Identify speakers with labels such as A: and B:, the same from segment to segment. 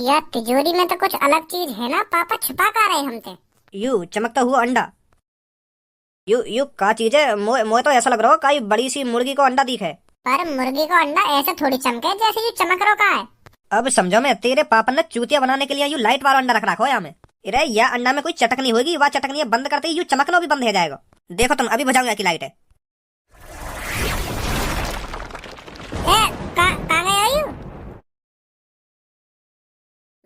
A: यार तिजोरी में तो कुछ अलग चीज है ना, पापा छुपा का रहे हमसे।
B: यू चमकता हुआ अंडा। यू यू का चीज है? मोए मोए तो ऐसा लग रहा हो कई बड़ी सी मुर्गी को अंडा दिखे।
A: पर मुर्गी का अंडा ऐसे थोड़ी चमके जैसे ये चमक रो का है।
B: अब समझो, मैं तेरे पापा ने चूतिया बनाने के लिए यू लाइट वाला अंडा रख रखा हो यहाँ में। अरे यह अंडा में कोई चटकनी होगी, वह चटकनी बंद करते ही यू चमकना भी बंद हो जाएगा। देखो तुम, अभी बुझाऊंगा की लाइट है।
A: का गया यू?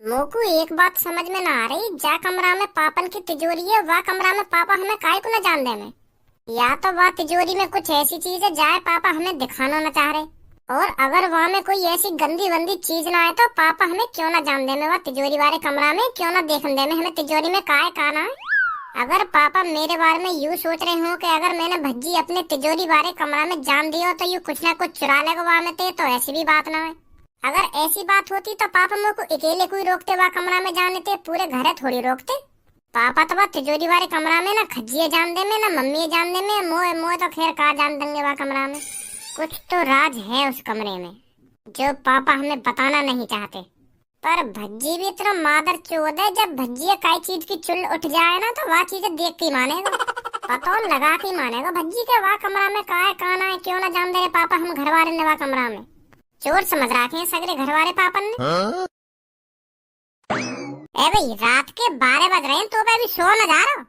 A: मोकू एक बात समझ में ना आ रही, जा कमरा में पापन की तिजोरी है, वह कमरा में पापा हमें काहे को न जान दे में। या तो वह तिजोरी में कुछ ऐसी चीज है जाए पापा हमें दिखाना न चाह रहे, और अगर वहाँ में कोई ऐसी गंदी वंदी चीज ना आए तो पापा हमें क्यों ना जान दे में, वह तिजोरी वाले कमरा में क्यों ना देखने दे में हमें तिजोरी में काहे का ना है। अगर पापा मेरे बारे में यूँ सोच रहे हो कि अगर मैंने भज्जी अपने तिजोरी वाले कमरा में जान दिया तो यू कुछ ना कुछ चुरा लेगा वहाँ में ते, तो ऐसी भी बात ना है। अगर ऐसी बात होती तो पापा मेरे को अकेले कोई रोकते वह कमरा में जाने थे, पूरे घर थोड़ी रोकते। पापा तो वह तिजोरी वाले कमरा में ना खज्जिए जान दे में, ना मम्मी जान दे में, मोए मोए तो खैर का जान देंगे वह कमरा में। कुछ तो राज है उस कमरे में जो पापा हमें बताना नहीं चाहते। पर भज्जी भी इतना मादर चोद है, जब भज्जी कई चीज की चुल उठ जाए ना तो वह चीजें देख के मानेगा, पता लगा के मानेगा भज्जी के वह कमरा में का है काना है, क्यों ना जान दे रहे पापा हम घर वाले ने वह कमरा में। चोर समझ रखे हैं सगरे घर वाले पापन ने। ए भाई रात के 12 बज रहे हैं तो अभी सो न जा रहा।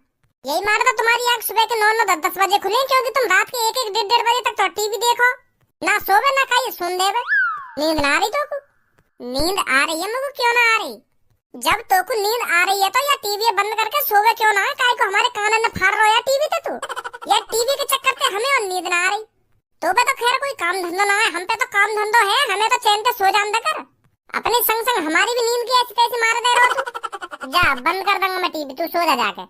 A: यही मार था तुम्हारी आंख सुबह के 9-9 10 बजे खुले, क्योंकि तुम रात के 1-1 1:30 बजे तक तो टीवी देखो, ना सोवे ना खाइए सुन देवे। नींद ना आ रही तो को? नींद आ रही है मुझको, क्यों ना आ रही? जब तो को नींद आ रही है तो या टीवी बंद करके सोवे क्यों ना है, काहे को हमारे कान में फाड़ रहा है टीवी ते तू, या टीवी के चक्कर से हमें और नींद ना आ रही। तो पे तो खैर कोई काम धंधा ना है, हम पे तो काम धंधो है, हमें तो चैन से सो जान दे कर। अपने संग संग हमारी भी नींद की ऐसी तैसी मार दे रहा तू। जा बंद कर दूंगा मैं टीवी, तू सो जा जाके।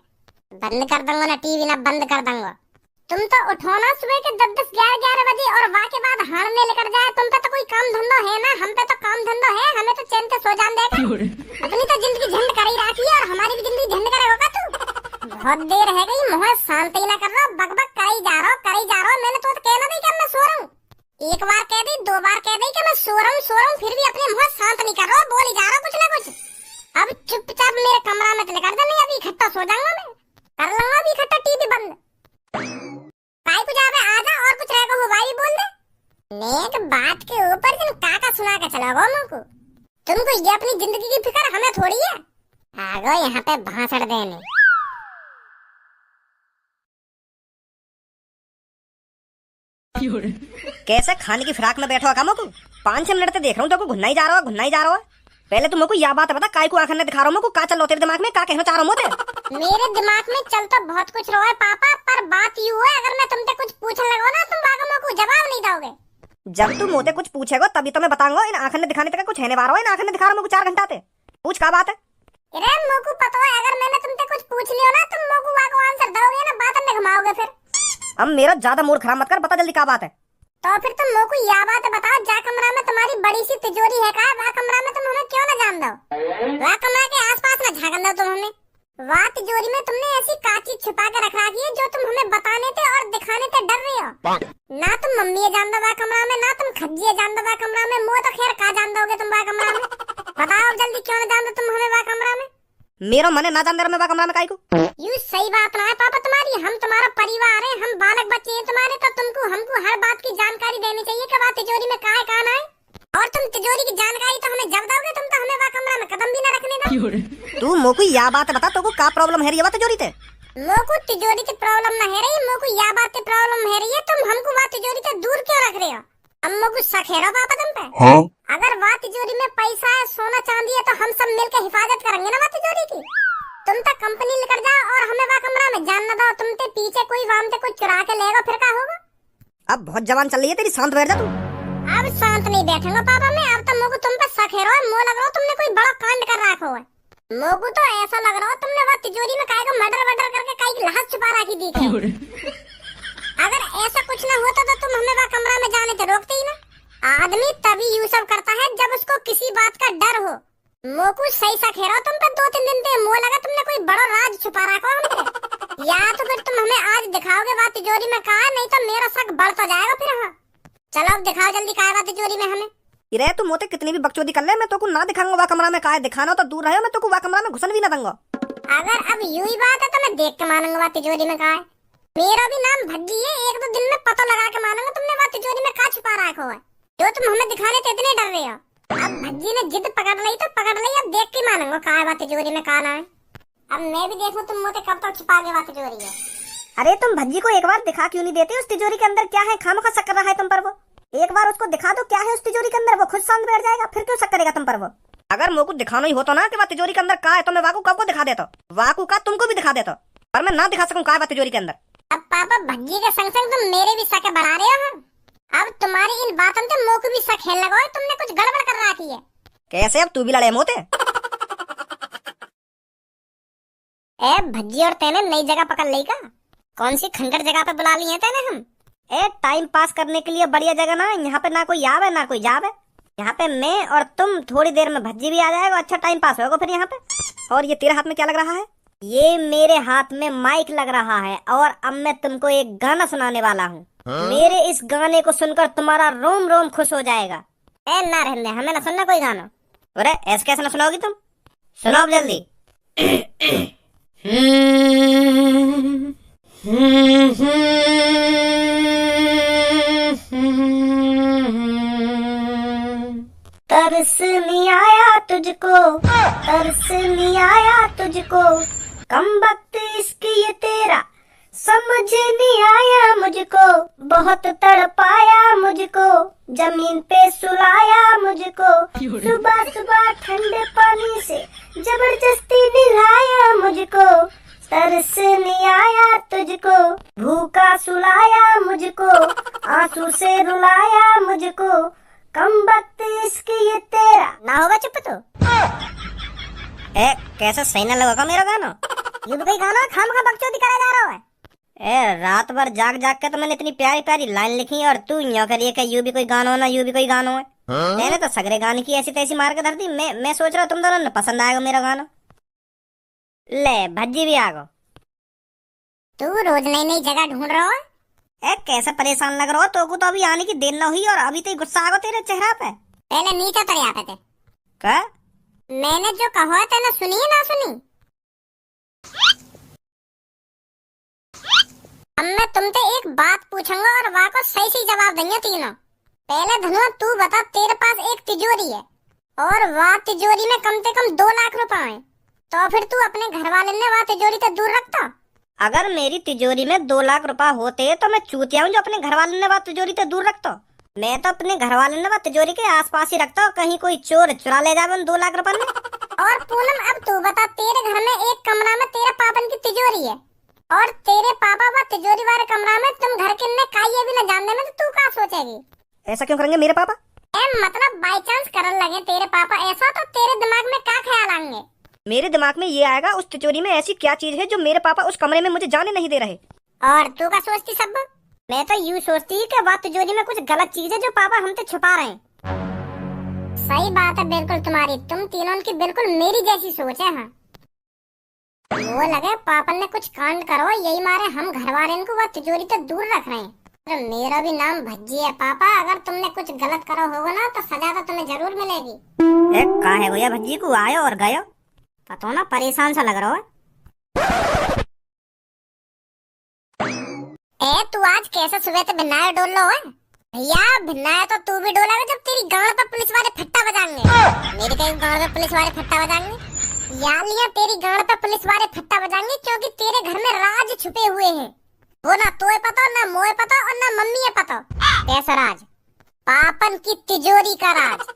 A: बंद कर दूंगा ना टीवी, ना बंद कर दूंगा। तुम तो उठो ना सुबह के 10-10 11-11 बजे और वाह के बाद हारने लेकर जाए, तुम पे तो कोई काम धंधो है ना, हम पे तो काम धंधो है, हमें तो चैन से सो जान देगा। अपनी तो जिंदगी झंड कर ही रखी है और हमारी भी जिंदगी झंड करे होगा तू। बहुत देर है गई, मुँह शांत ही ना कर रहा, बकबक कर ही जा रहा हो। मैंने तो कहना नहीं कि मैं सो रहा हूँ, एक बार कह दी 2 बार कह दी कि मैं सो रहा हूँ, फिर भी अपने मुँह शांत नहीं कर रहा, बोल ही जा रहा कुछ ना कुछ। अब चुपचाप मेरे कमरा में चले कर दे, नहीं अभी इकट्ठा सो जाऊंगा मैं, कर लूंगा अभी इकट्ठा टीवी बंद। भाई कुछ आवे आजा और कुछ रहेगा वो भाई बोल दे। नेक बात के ऊपर तुम काका सुना के चलोगे मुझको, तुमको ये अपनी जिंदगी की फिक्र हमें थोड़ी है। आ गो यहाँ पे भाषण देने।
B: कैसे खाने की फिराक में बैठो कामो को 5-6 मिनट से देख रहा हूँ तो घुन्ना ही जा रहा है। पहले तुम को यह बात बता, काय को आंखन दिखा रहा हूँ, का चल रहा तेरे दिमाग में, का कहना चाह रहा हूँ मुझे?
A: मेरे दिमाग में चल तो बहुत कुछ रहा है पापा, पर बात यूं है अगर मैं तुमसे कुछ पूछने लगो ना तुम बागों को जवाब नहीं दोगे।
B: जब तू मोते कुछ पूछेगा तभी तो मैं बताऊंगा। इन आंखन ने दिखाने तक कुछ है नहीं बारो, इन आंखन ने दिखा रहा हूँ 4 घंटा से। पूछ का बात है?
A: अरे मोकू पता है अगर मैंने तुमसे कुछ पूछ लियो ना तुम मोकू वाको आंसर दोगे ना, बात में घुमाओगे फिर।
B: अब मेरा ज्यादा मूड खराब मत कर, बता जल्दी का बात है।
A: तो फिर तुम मोकू यह बात बताओ, जा कमरा में तुम्हारी बड़ी सी तिजोरी है का, वह कमरा में तुम हमें क्यों न जान दो, वह कमरा के आसपास न झांकन दो तुम हमें। वह तिजोरी में तुमने ऐसी काची छुपा के रख रखी है जो तुम हमें बताने थे और दिखाने थे डर रही हो। ना तुम मम्मी जान दो वह कमरा में, ना तुम खज्जी जान दो वह कमरा में, मुँह तो खैर का जान दोगे तुम वह कमरा में। बताओ जल्दी क्यों न जान दो तुम हमें वह कमरा में।
B: मेरा मन है ना जान दे रहा मैं कमरा में काई को।
A: यू सही बात ना है पापा तुम्हारी, हम तुम्हारा परिवार है, हम बालक बच्चे हैं तुम्हारे, तो तुमको हमको हर बात की जानकारी देनी चाहिए कि वह तिजोरी में काहे कान है, और तुम तिजोरी की जानकारी तो हमें जब दोगे तुम तो हमें वह कमरा में कदम भी न रखने दो।
B: तू मोको यह बात बता, तो को का प्रॉब्लम है ये तिजोरी ते?
A: मोको तिजोरी की प्रॉब्लम न है रही, मोको यह बात की प्रॉब्लम है रही है, तुम हमको वह तिजोरी से दूर क्यों रख रहे हो? अम्मो को शक है पापा तुम पे? हाँ? अगर वह तिजोरी में पैसा है सोना चांदी है तो हम सब मिलकर हिफाजत करेंगे ना वह तिजोरी की। तुम तक कंपनी लेकर जाओ और हमें वह कमरा में जान न दो, तुम ते पीछे कोई वाम से कुछ चुरा के लेगा फिर क्या होगा?
B: अब बहुत जवान चल रही है तेरी, शांत बैठ जा तू।
A: अब शांत नहीं बैठूंगा पापा मैं, अब तो मोको तुम पे शक है रो, मो लग रहा तुमने कोई बड़ा कांड कर रखा है। मोको तो ऐसा लग रहा तुमने वह तिजोरी में काहे को मर्डर करके काहे की लाश छुपा रखी दी थी। अगर ऐसा कुछ न होता तो तुम हमें वह कमरा में जाने से रोकते ही ना। आदमी तभी यूं सब करता है जब उसको किसी बात का डर हो। मोकू सही सा खेरा तुम पर 2-3 दिन से, मुँह लगा तुमने कोई बड़ा राज छुपा रखा हमसे। या तो फिर तुम हमें आज दिखाओगे बात तिजोरी में कहा, नहीं तो मेरा शक बढ़ता जाएगा फिर। हाँ चलो अब दिखाओ जल्दी कहा बात तिजोरी में हमें।
B: इरे तू मोते कितनी भी बकचोदी कर ले, मैं तो को ना दिखाऊंगा वह कमरा में, काहे दिखाना हो तो दूर रहे, मैं तो को वह कमरा में घुसन भी ना दूंगा।
A: अगर अब यूं ही बात है तो मैं देख के मानूंगा वह तिजोरी में कहा है। मेरा भी नाम भज्जी है, एक दो दिन में पता लगा के मानूंगा तुमने वह तिजोरी में कहा छुपा रखा है, जो तुम हमें दिखाने से इतने डर रहे हो। अब भज्जी ने जिद पकड़ ली तो पकड़ ली, अब देख के मानूंगा कहा है वह तिजोरी में कहा ना है। अब मैं भी देखूं तुम मोते कब तक छुपा के वह तिजोरी है।
B: अरे तुम भज्जी को एक बार दिखा क्यों नहीं देते उस तिजोरी के अंदर क्या है, खामखा शक कर रहा है तुम पर वो। एक बार उसको दिखा दो क्या है उस तिजोरी के अंदर, वो खुद शांत बैठ जाएगा, फिर क्यों शक करेगा तुम पर वो। अगर मुझको दिखाना ही होता ना कि वह तिजोरी के अंदर क्या है तो मैं वाकू कब को दिखा देता, वाकू का तुमको भी दिखा देता, पर मैं ना दिखा सकूं क्या है वह तिजोरी के अंदर।
A: अब पापा भज्जी के संग संग तुम मेरे भी शक बढ़ा रहे हो। अब तुम्हारी इन बातों से मोह को भी शक खेल लगा, तुमने कुछ गड़बड़ कर रखी है।
B: कैसे, अब तू भी लड़े मोते।
A: ए भज्जी और तेने नई जगह पकड़ ली का? कौन सी खंडर जगह पे बुला ली है तेने हम?
B: ए टाइम पास करने के लिए बढ़िया जगह ना, यहाँ पे ना कोई आवे ना कोई जावे, यहाँ पे मैं और तुम, थोड़ी देर में भज्जी भी आ जाएगा, अच्छा टाइम पास होगा फिर यहाँ पे। और ये तेरे हाथ में क्या लग रहा है? ये मेरे हाथ में माइक लग रहा है और अब मैं तुमको एक गाना सुनाने वाला हूँ। मेरे इस गाने को सुनकर तुम्हारा रोम रोम खुश हो जाएगा।
A: ए ना रहने, हमें ना सुनना कोई गाना।
B: अरे ऐसे कैसे ना सुनाओगी तुम, सुनाओ जल्दी।
A: तरस नहीं आया तुझको, तरस नहीं आया तुझको, कम वक्त इश्क ये तेरा समझ नहीं आया मुझको, बहुत तड़पाया मुझको, जमीन पे सुलाया मुझको, सुबह सुबह ठंडे पानी से जबरदस्ती नहलाया मुझको, तरस नहीं आया तुझको, भूखा सुलाया मुझको, आंसू से रुलाया मुझको, कम वक्त इश्क ये तेरा। ना होगा चुप तो।
B: ए कैसे सही ना लगेगा मेरा गाना?
A: ये भी कोई गाना खामखा बकचोदी करा जा रहा है।
B: ए रात भर जाग जाग के तो मैंने इतनी प्यारी प्यारी लाइन लिखी और तू यूं करिए कि यू भी कोई गाना हो ना यू भी कोई गाना है। मैंने तो सगरे गाने की ऐसी तैसी मार के धर दी। मैं सोच रहा तुम दोनों ने पसंद आएगा मेरा गाना। ले भज्जी भी आ गो।
A: तू रोज नई नई जगह ढूंढ रहा है।
B: ए कैसे परेशान लग रहा हो, तो को तो अभी आने की देर न हुई और अभी तो गुस्सा आ गया तेरे चेहरा पे।
A: पहले नीचे उतर यहाँ पे थे।
B: क्या?
A: मैंने जो कहा था ना, सुनी ना सुनी? अब मैं तुमसे एक बात पूछूंगा और वहाँ को सही सही जवाब देंगे तीनों। पहले धनुआ तू बता, तेरे पास एक तिजोरी है और वह तिजोरी में कम से कम 2 लाख रुपए हैं, तो फिर तू अपने घर वाले ने वह तिजोरी से दूर रखता?
B: अगर मेरी तिजोरी में 2 लाख रुपए होते तो मैं चूतिया हूँ जो अपने घर वाले ने वह तिजोरी से दूर रखता। मैं तो अपने घर वाले ने वह तिजोरी के आसपास ही रखता, कहीं कोई चोर चुरा ले जाए 2 लाख रुपए में।
A: और पूनम अब तू बता, तेरे घर में एक कमरा में तेरे पापन की तिजोरी है और तेरे पापा वह तिजोरी वाले कमरा में तुम घर के ने काई भी न जानने में, तो तू क्या सोचेगी?
B: ऐसा क्यों करेंगे मेरे पापा?
A: मतलब बाई चांस करने लगे तेरे पापा ऐसा, तो तेरे दिमाग में क्या ख्याल आएंगे?
B: मेरे दिमाग में ये आएगा उस तिजोरी में ऐसी क्या चीज है जो मेरे पापा उस कमरे में मुझे जाने नहीं दे रहे।
A: और तू क्या सोचती सब? मैं तो यूँ सोचती कि वह तिजोरी में कुछ गलत चीज है जो पापा हमसे छुपा रहे हैं। सही बात है बिल्कुल तुम्हारी, तुम तीनों की बिल्कुल मेरी जैसी सोच है। हाँ वो लगे पापा ने कुछ कांड करो, यही मारे हम घर वाले को वह तिजोरी से दूर रख रहे हैं। तो मेरा भी नाम भज्जी है पापा, अगर तुमने कुछ गलत करो होगा ना तो सजा तो तुम्हें जरूर मिलेगी।
B: का है भैया भज्जी को आयो और गयो, पता ना परेशान सा लग रहा है।
A: तू आज कैसे सुबह से भिन्नाया डोल लो है? भैया भिन्नाया तो तू भी डोलेगा जब तेरी गांड पर पुलिस वाले फट्टा बजाएंगे। मेरी कहीं गांड पे पुलिस वाले फट्टा बजाएंगे? यार लिया तेरी गांड पे पुलिस वाले फट्टा बजाएंगे क्योंकि तेरे घर में राज छुपे हुए हैं। वो ना तोए पता, ना मोए पता और ना मम्मी है पता। कैसा राज? पापन की तिजोरी का राज।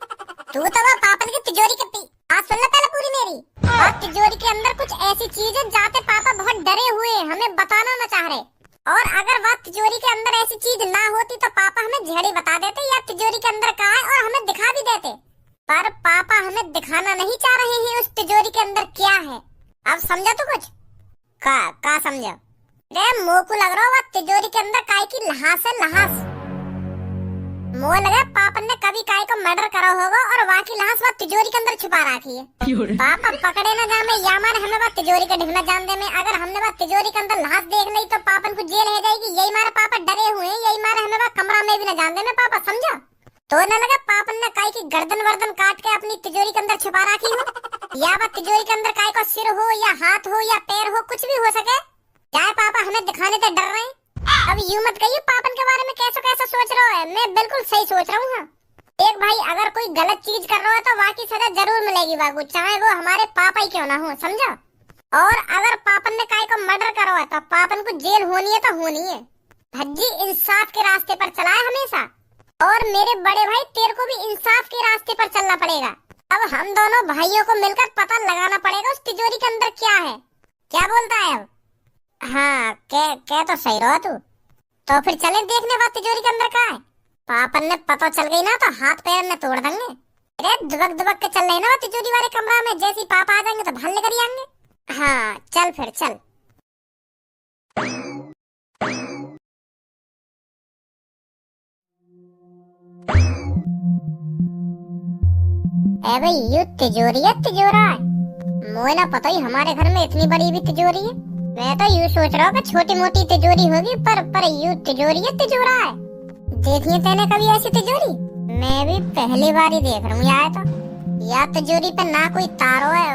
A: तू तो वो पापन की तिजोरी की आज सुन ले पहले पूरी मेरी। और तिजोरी के अंदर कुछ ऐसी चीज है जाते पापा बहुत डरे हुए, हमें बताना न चाह रहे। और अगर वह तिजोरी के अंदर ऐसी चीज ना होती तो पापा हमें झड़ी बता देते या तिजोरी के अंदर कहा है और हमें दिखा भी देते, पर पापा हमें दिखाना नहीं चाह रहे हैं उस तिजोरी के अंदर क्या है। अब समझा तू कुछ? का समझा? रे मुंह को लग रहा है तिजोरी के अंदर काय की लहास है, लहास। मुंह लगा पापन ने कभी काय को मर्डर करा होगा और वहाँ की लहास वह तिजोरी के अंदर छुपा रखी है। पापा पकड़े न जामे या मारे हमें वह तिजोरी का ढूंढना जान दे में। अगर हमने वह तिजोरी के अंदर लहास देख ली तो पापन को जेल हो जाएगी। यही मारे पापा डरे हुए हैं, यही मारे हमें वह कमरा में भी न जान दे में पापा, समझा? तो न लगा पापन ने काई की गर्दन वर्दन काट के अपनी तिजोरी के अंदर छुपा रखी हो, या वह तिजोरी के अंदर काई को सिर हो या हाथ हो या पैर हो, कुछ भी हो सके। क्या पापा हमें दिखाने से डर रहे हैं? अब यूं मत कहिए पापन के बारे में कैसा कैसा सोच रहे हो। मैं बिल्कुल सही सोच रहा हूँ। एक भाई अगर कोई गलत चीज कर रहा है तो वहाँ की सजा जरूर मिलेगी वागू, चाहे वो हमारे पापा ही क्यों ना हो, समझा। और अगर पापन ने काई को मर्डर करो है तो पापन को जेल होनी है तो होनी है। भज्जी इंसाफ के रास्ते पर चला है हमेशा, और मेरे बड़े भाई तेरे को भी इंसाफ के रास्ते पर चलना पड़ेगा। अब हम दोनों भाइयों को मिलकर पता लगाना पड़ेगा उस तिजोरी के अंदर क्या है। क्या बोलता है अब? हाँ क्या तो सही रहो तू। तो फिर चले देखने बाद तिजोरी के अंदर क्या है। पापन ने पता चल गई ना तो हाथ पैर में तोड़ देंगे। अरे दुबक दुबक के चल रहे ना तिजोरी वाले कमरा में, जैसे ही पापा आ जाएंगे तो भाल लेकर ही आएंगे। हाँ चल फिर चल। भाई यू तिजोरी है तिजोरा है, मुझे ना पता ही हमारे घर में इतनी बड़ी भी तिजोरी है। मैं तो यूँ सोच रहा हूँ कि छोटी मोटी तिजोरी होगी, पर यू तिजोरी है तिजोरा है। देखिए तेने कभी ऐसी तिजोरी? मैं भी पहली बार ही देख रहा हूँ यार। तो या तिजोरी पे ना कोई तारो है,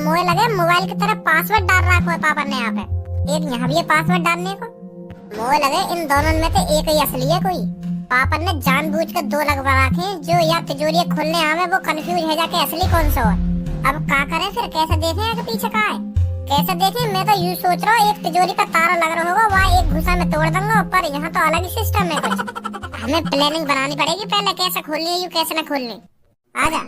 A: मोए लगे मोबाइल की तरह पासवर्ड डाल रखा है पापा ने यहाँ पे। एक यहाँ भी है पासवर्ड डालने को। मोए लगे इन दोनों में से एक ही असली है कोई। पापा ने जानबूझकर दो लगवा रखे हैं, जो या तिजोरी खोलने आवे वो कंफ्यूज है जाके असली कौन सा है। अब क्या करें फिर, कैसे देखें आगे पीछे का है, कैसे देखें। मैं तो यूँ सोच रहा हूँ एक तिजोरी का तारा लग रहा होगा, वहाँ एक घुसा में तोड़ दूंगा, पर यहाँ तो अलग ही सिस्टम है कुछ। हमें प्लानिंग बनानी पड़ेगी पहले, कैसे खोलनी है यू कैसे न खोलनी। आजा।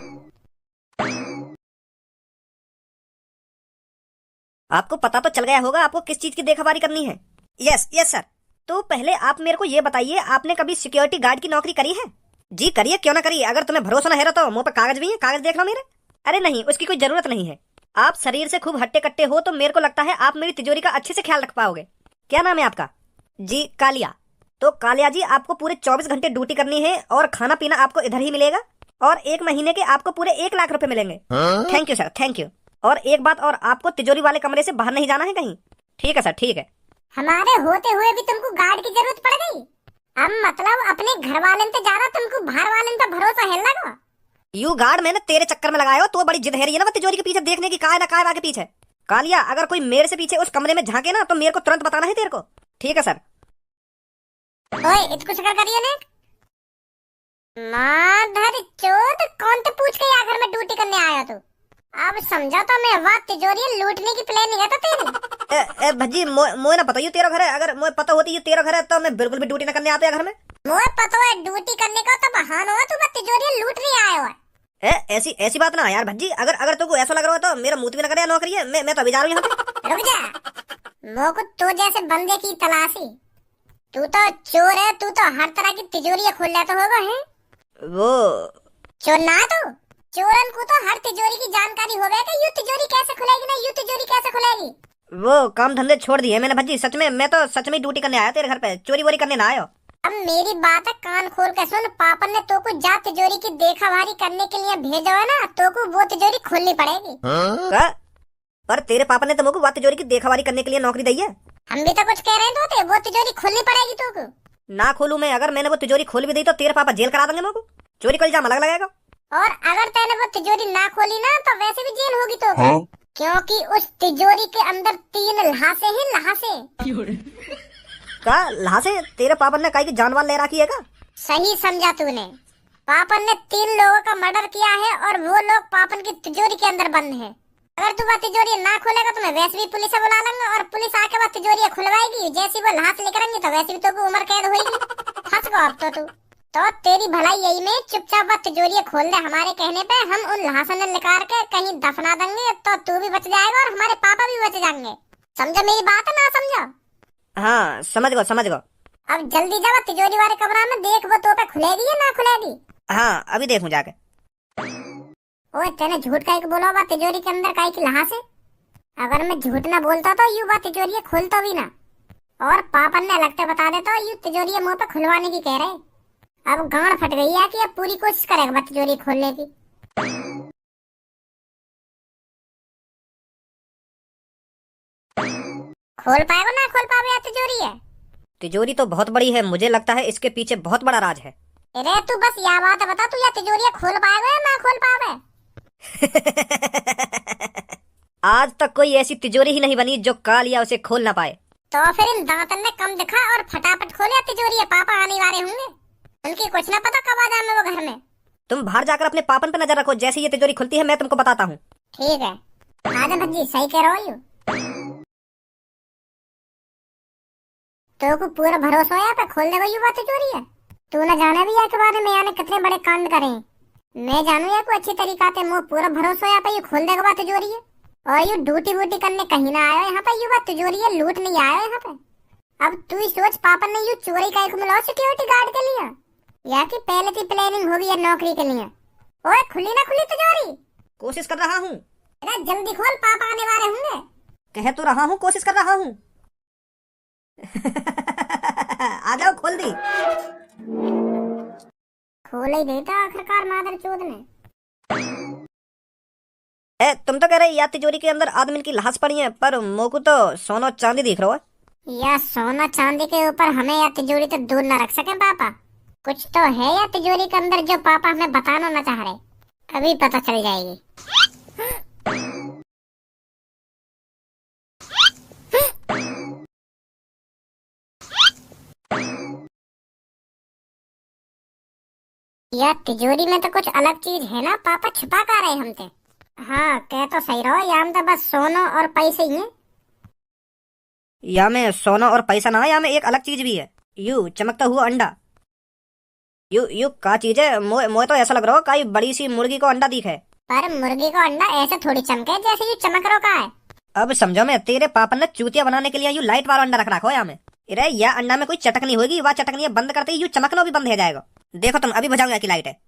B: आपको पता तो चल गया होगा आपको किस चीज की देखभाली करनी है। Yes yes sir. तो पहले आप मेरे को ये बताइए, आपने कभी सिक्योरिटी गार्ड की नौकरी करी है? जी करिए, क्यों ना करिए। अगर तुम्हें भरोसा न है तो मुंह पर कागज भी है, कागज देख लो मेरे। अरे नहीं, उसकी कोई जरूरत नहीं है। आप शरीर से खूब हट्टे कट्टे हो तो मेरे को लगता है आप मेरी तिजोरी का अच्छे से ख्याल रख पाओगे। क्या नाम है आपका? जी कालिया। तो कालिया जी, आपको पूरे 24 घंटे ड्यूटी करनी है और खाना पीना आपको इधर ही मिलेगा, और 1 महीने के आपको पूरे 1 लाख रुपए मिलेंगे। Thank you sir, thank you. और एक बात और, आपको तिजोरी वाले कमरे से बाहर नहीं जाना है कहीं। ठीक है सर, ठीक है।
A: हमारे होते हुए भी तुमको गार्ड की जरूरत पड़ गई? अब मतलब अपने घर वाले पे ज्यादा तुमको बाहर वाले पे भरोसा है लगा?
B: यू गार्ड मैंने तेरे चक्कर में लगाया हो, तो बड़ी जिद है रही है ना वो तिजोरी के पीछे देखने की, काय ना काय आगे पीछे। कालिया, अगर कोई मेरे से पीछे उस कमरे में झांके ना तो मेरे को तुरंत बताना है तेरे को। ठीक है सर।
A: ओए इसको शक्ल करिए ना। माधर चोद, कौन तो पूछ के आखिर में ड्यूटी करने आया तू? अब समझा तो मैं, वाह तिजोरी लूटने की प्लानिंग है तो तेरी।
B: भज्जी मोए ना पता, ये तेरा घर है। अगर मोए पता होती ये तेरा घर है तो मैं बिल्कुल भी ड्यूटी न करने आता घर में।
A: मोए पता है ड्यूटी करने का तो बहाना है, तू तिजोरी लूट नहीं आया है।
B: ऐसी बात ना यार भज्जी, अगर तुमको ऐसा लग रहा है तो मेरा मुंह भी न करे नौकरी है। मैं तो अभी जा रहा हूँ यहाँ पे।
A: रुक जा, मो को तो जैसे बंदे की तलाशी। तू तो चोर है, तू तो हर तरह की तिजोरी खोल लेता होगा है।
B: वो
A: चोर ना तो चोरन को तो हर तिजोरी की जानकारी हो गया कि यू तिजोरी कैसे खुलेगी ना यू तिजोरी कैसे खुलेगी।
B: वो काम धंधे छोड़ दिए मैंने भज्जी, सच में। मैं तो सच में ड्यूटी करने आया तेरे घर पे, चोरी वोरी करने ना आया।
A: अब मेरी बात है कान खोल के सुन, पापन ने तो को जा तिजोरी की देखा भारी करने के लिए भेजा है ना, तो को वो तिजोरी खोलनी पड़ेगी।
B: पर तेरे पापा ने तो मुझको वो तिजोरी की देखभाली करने के लिए नौकरी दी है।
A: हम भी तो कुछ कह रहे हैं तो वो तिजोरी खोलनी पड़ेगी तो को।
B: ना खोलूं मैं, अगर मैंने वो तिजोरी खोल भी दी तो तेरे पापा जेल करा देंगे मुझको। चोरी का इल्जाम अलग लगेगा।
A: और अगर तैने वो तिजोरी ना खोली ना तो वैसे भी जेल होगी तो क्योंकि उस तिजोरी के अंदर 3 लहासे हैं, लहासे।
B: का लहासे? तेरे पापन ने काई की जानवर ले रखी है का?
A: सही समझा तूने। पापन ने 3 लोगों का मर्डर किया है और वो लोग पापन की तिजोरी के अंदर बंद हैं। अगर तू वो तिजोरी ना खोलेगा तो मैं वैसे भी पुलिस बुला लूंगा, और पुलिस आके वो तिजोरी खुलवाएगी। जैसी वो लहास लेकर आएंगे तो वैसे भी तो उम्र कैद होगी। फंस गया अब तो तू। तो तेरी भलाई यही में चुपचाप वो तिजोरी खोल दे हमारे कहने पे, हम उन लहासन निकाल के कहीं दफना देंगे तो तू भी बच जाएगा और हमारे पापा भी बच जाएंगे। समझा मेरी बात है ना समझा?
B: हाँ समझ गो।
A: अब जल्दी जा तिजोरी वाले कमरा में देख वो तो पे खुलेगी या ना खुलेगी।
B: हाँ अभी देखूं जाके।
A: ओए तेने झूठ काहे बोला बा तिजोरी के अंदर काहे की लहास है? अगर मैं झूठ ना बोलता तो यू बा तिजोरी खुलता भी ना, और पापन ने लगते बता देता यू तिजोरी मुंह पे खुलवाने की कह रहे। अब गांड फट गई है कि अब पूरी कोशिश करेगा बा तिजोरी खोलने की। खोल पाएगा ना खोल पावे या तिजोरी है?
B: तिजोरी तो बहुत बड़ी है, मुझे लगता है इसके पीछे बहुत बड़ा राज है।
A: अरे तू बस यह बात बता, तू या तिजोरी खोल पाएगा या ना खोल पावे?
B: आज तक कोई ऐसी तिजोरी ही नहीं बनी जो कालिया उसे खोल ना पाए।
A: तो फिर इन दांतन ने कम दिखा और फटाफट खोले तिजोरी, पापा आने वाले होंगे, उनकी कुछ ना पता कब आ जाए वो घर में।
B: तुम बाहर जाकर अपने पापन पे नजर रखो, जैसे ये तिजोरी खुलती है मैं तुमको बताता हूँ।
A: ठीक है, आजा भज्जी, सही कह रहा हो। तो को पूरा भरोसा है पे खोल देगा युवा तिजोरी है। तू न जाने भी है के बारे में यानी कितने बड़े कांड करे। मैं जानू या को अच्छी तरीका से मुंह पूरा भरोसा है पे ये खोल देगा तिजोरी है। और यू ड्यूटी वूटी करने कहीं ना आयो यहाँ पे, युवा तिजोरी है लूट नहीं आयो यहाँ पे। अब तू ही सोच, पापा ने यू चोरी का एक मिला सिक्योरिटी गार्ड के लिए, या कि पहले की प्लानिंग होगी या नौकरी के लिए। ओए खुली ना खुली तिजोरी?
B: कोशिश कर रहा हूँ।
A: अरे जल्दी खोल, पापा आने वाले होंगे।
B: कह तो रहा हूँ, कोशिश कर रहा हूँ। आ जाओ, खोल दी।
A: खोल ही देता आखिरकार मादर चोद ने।
B: तुम तो कह रहे या तिजोरी के अंदर आदमी की लाश पड़ी है, पर मोकू तो सोना चांदी दिख रहा है।
A: या सोना चांदी के ऊपर हमें या तिजोरी तो दूर न रख सके पापा। कुछ तो है या तिजोरी के अंदर जो पापा हमें बताना न चाह रहे, अभी पता चल जाएगी। या तिजोरी में तो कुछ अलग चीज है ना, पापा छुपा कर रहे हमसे। हाँ कह तो सही रहो, या हम तो बस सोना और पैसे ही हैं।
B: या में सोना और पैसा ना है, या में एक अलग चीज भी है, यू चमकता हुआ अंडा। यू का चीज है? मोए तो ऐसा लग रहा हो काई बड़ी सी मुर्गी को अंडा दिखे।
A: पर मुर्गी को अंडा ऐसे थोड़ी चमके जैसे यू चमक रो का है।
B: अब समझो, मैं तेरे पापा ने चूतिया बनाने के लिए यू लाइट वाला अंडा रख रखा हो या में। अरे या अंडा में कोई चटकनी होगी, वह चटकनी बंद करते ही यू चमकना भी बंद हो जाएगा। देखो तुम, अभी बुझाऊंगा की लाइट है।